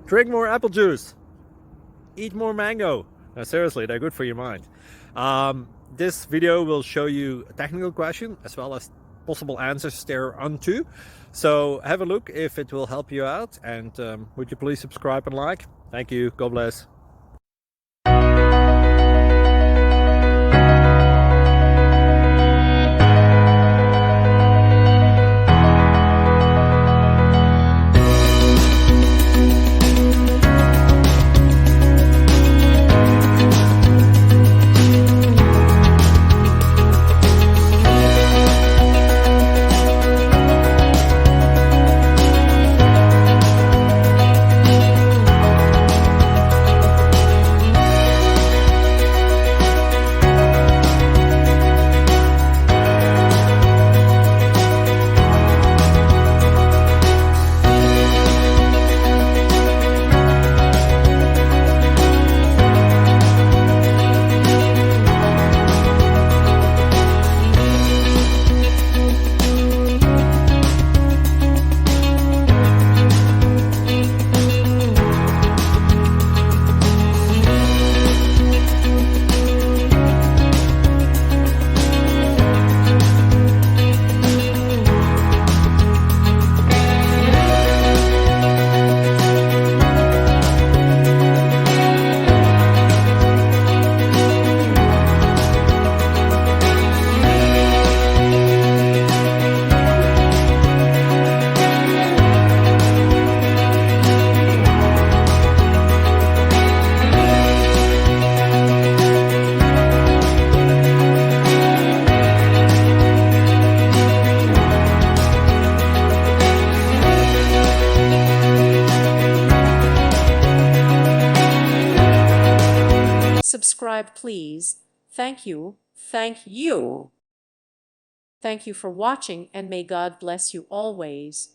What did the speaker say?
Drink more apple juice. Eat more mango. No, seriously, they're good for your mind. This video will show you a technical question as well as possible answers thereunto. So have a look if it will help you out, and would you please subscribe and like? Thank you. God bless. Subscribe, please. Thank you. Thank you. Thank you for watching, and may God bless you always.